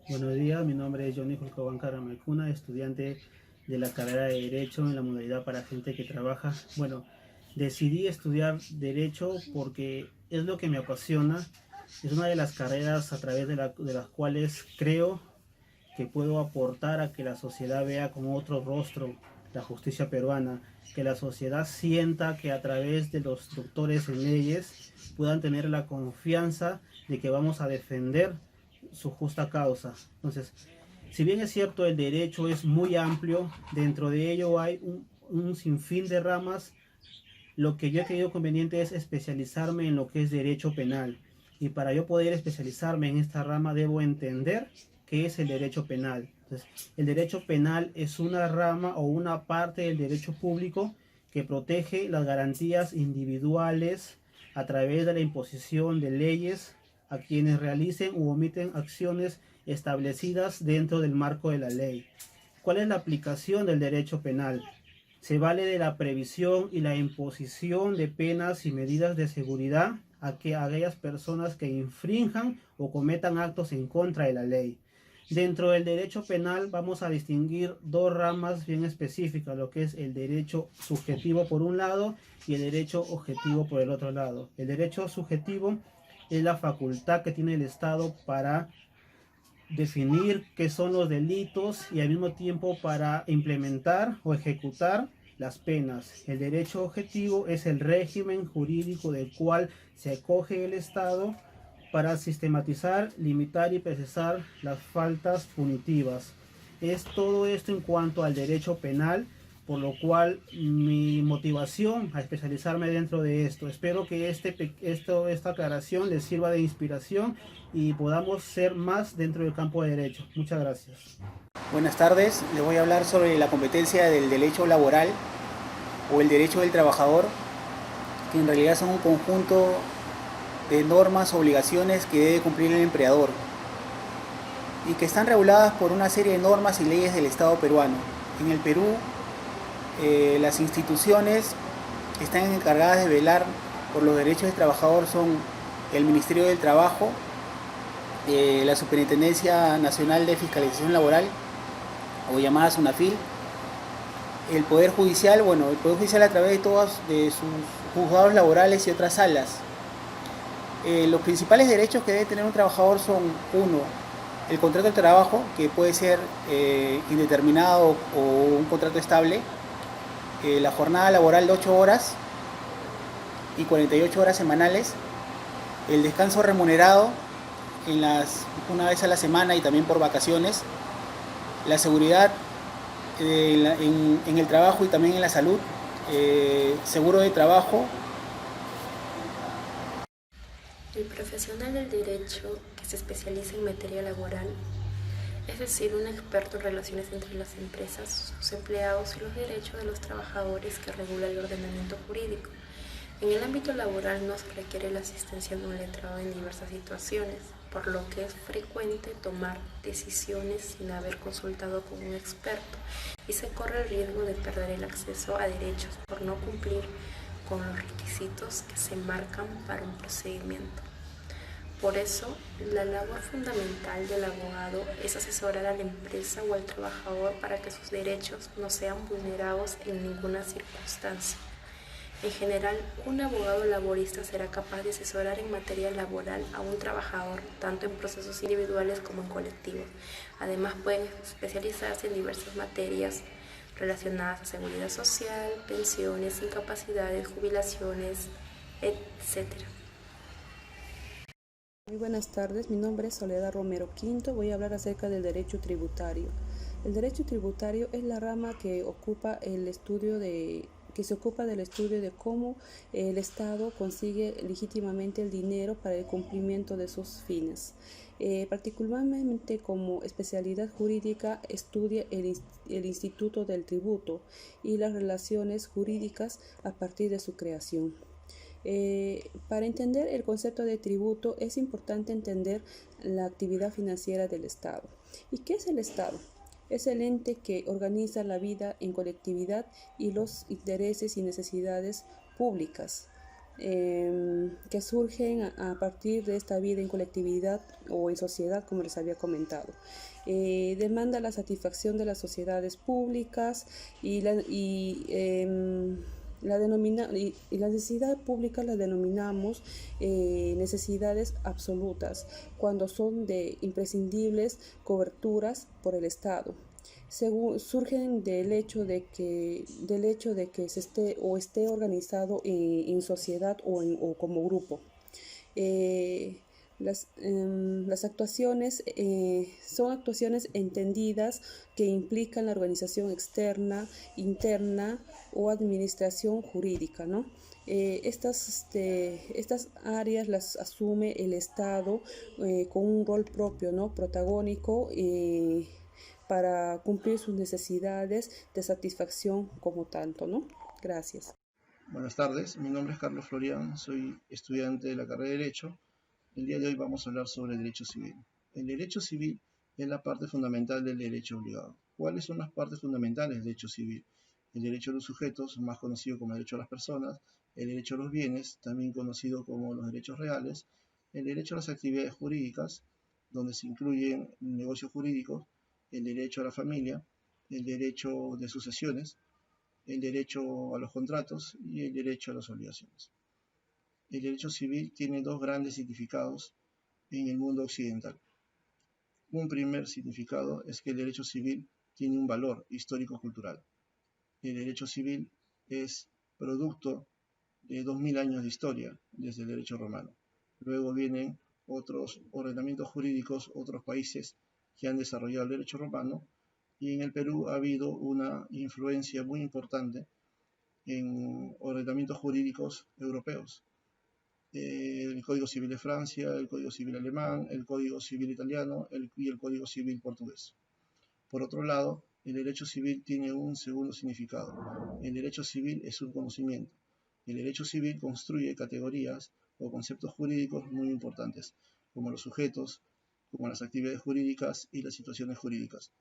Buenos días, mi nombre es Johnny Julcobán Caramecuna, estudiante de la carrera de Derecho en la modalidad para gente que trabaja. Bueno, decidí estudiar Derecho porque es lo que me apasiona, es una de las carreras a través de las cuales creo que puedo aportar a que la sociedad vea con otro rostro la justicia peruana, que la sociedad sienta que a través de los doctores en leyes puedan tener la confianza de que vamos a defender su justa causa. Entonces, si bien es cierto el derecho es muy amplio, dentro de ello hay un sinfín de ramas. Lo que yo he creído conveniente es especializarme en lo que es derecho penal. Y para yo poder especializarme en esta rama debo entender qué es el derecho penal. Entonces, el derecho penal es una rama o una parte del derecho público que protege las garantías individuales a través de la imposición de leyes a quienes realicen u omiten acciones establecidas dentro del marco de la ley. ¿Cuál es la aplicación del derecho penal? Se vale de la previsión y la imposición de penas y medidas de seguridad a aquellas personas que infrinjan o cometan actos en contra de la ley. Dentro del derecho penal vamos a distinguir dos ramas bien específicas, lo que es el derecho subjetivo por un lado y el derecho objetivo por el otro lado. El derecho subjetivo es la facultad que tiene el Estado para definir qué son los delitos y al mismo tiempo para implementar o ejecutar las penas. El derecho objetivo es el régimen jurídico del cual se acoge el Estado para sistematizar, limitar y procesar las faltas punitivas. Es todo esto en cuanto al derecho penal, por lo cual mi motivación a especializarme dentro de esto. Espero que esta aclaración les sirva de inspiración y podamos ser más dentro del campo de derecho. Muchas gracias. Buenas tardes, les voy a hablar sobre la competencia del derecho laboral o el derecho del trabajador, que en realidad son un conjunto de normas o obligaciones que debe cumplir el empleador y que están reguladas por una serie de normas y leyes del Estado peruano. En el Perú, las instituciones que están encargadas de velar por los derechos del trabajador son el Ministerio del Trabajo, la Superintendencia Nacional de Fiscalización Laboral, o llamada SUNAFIL, el Poder Judicial, bueno, el Poder Judicial a través de todos de sus juzgados laborales y otras salas. Los principales derechos que debe tener un trabajador son: uno, el contrato de trabajo, que puede ser indeterminado o un contrato estable, la jornada laboral de 8 horas y 48 horas semanales, el descanso remunerado una vez a la semana y también por vacaciones, la seguridad en el trabajo y también en la salud, seguro de trabajo. El profesional del derecho que se especializa en materia laboral, es decir, un experto en relaciones entre las empresas, sus empleados y los derechos de los trabajadores que regula el ordenamiento jurídico. En el ámbito laboral no se requiere la asistencia de un letrado en diversas situaciones, por lo que es frecuente tomar decisiones sin haber consultado con un experto y se corre el riesgo de perder el acceso a derechos por no cumplir con los requisitos que se marcan para un procedimiento. Por eso, la labor fundamental del abogado es asesorar a la empresa o al trabajador para que sus derechos no sean vulnerados en ninguna circunstancia. En general, un abogado laborista será capaz de asesorar en materia laboral a un trabajador, tanto en procesos individuales como en colectivos. Además, pueden especializarse en diversas materias relacionadas a seguridad social, pensiones, incapacidades, jubilaciones, etc. Muy buenas tardes, mi nombre es Soledad Romero Quinto, voy a hablar acerca del derecho tributario. El derecho tributario es la rama que se ocupa del estudio de cómo el Estado consigue legítimamente el dinero para el cumplimiento de sus fines. Particularmente como especialidad jurídica estudia el Instituto del Tributo y las relaciones jurídicas a partir de su creación. Para entender el concepto de tributo es importante entender la actividad financiera del Estado. ¿Y qué es el Estado? Es el ente que organiza la vida en colectividad y los intereses y necesidades públicas. que surgen a partir de esta vida en colectividad o en sociedad, como les había comentado. Demanda la satisfacción de las sociedades públicas y la necesidad pública la denominamos necesidades absolutas, cuando son de imprescindibles coberturas por el Estado. Surgen del hecho de que se esté organizado en sociedad o como grupo. Las actuaciones son actuaciones entendidas que implican la organización externa, interna o administración jurídica, ¿no? Estas áreas las asume el Estado con un rol propio, ¿no? Protagónico, para cumplir sus necesidades de satisfacción como tanto, ¿no? Gracias. Buenas tardes, mi nombre es Carlos Florian, soy estudiante de la carrera de Derecho. El día de hoy vamos a hablar sobre el derecho civil. El derecho civil es la parte fundamental del derecho obligado. ¿Cuáles son las partes fundamentales del derecho civil? El derecho a los sujetos, más conocido como derecho a las personas, el derecho a los bienes, también conocido como los derechos reales, el derecho a las actividades jurídicas, donde se incluyen negocios jurídicos, el derecho a la familia, el derecho de sucesiones, el derecho a los contratos y el derecho a las obligaciones. El derecho civil tiene dos grandes significados en el mundo occidental. Un primer significado es que el derecho civil tiene un valor histórico-cultural. El derecho civil es producto de 2000 años de historia desde el derecho romano. Luego vienen otros ordenamientos jurídicos, otros países que han desarrollado el derecho romano, y en el Perú ha habido una influencia muy importante en ordenamientos jurídicos europeos. El Código Civil de Francia, el Código Civil alemán, el Código Civil italiano y el Código Civil portugués. Por otro lado, el derecho civil tiene un segundo significado. El derecho civil es un conocimiento. El derecho civil construye categorías o conceptos jurídicos muy importantes, como los sujetos, como las actividades jurídicas y las situaciones jurídicas.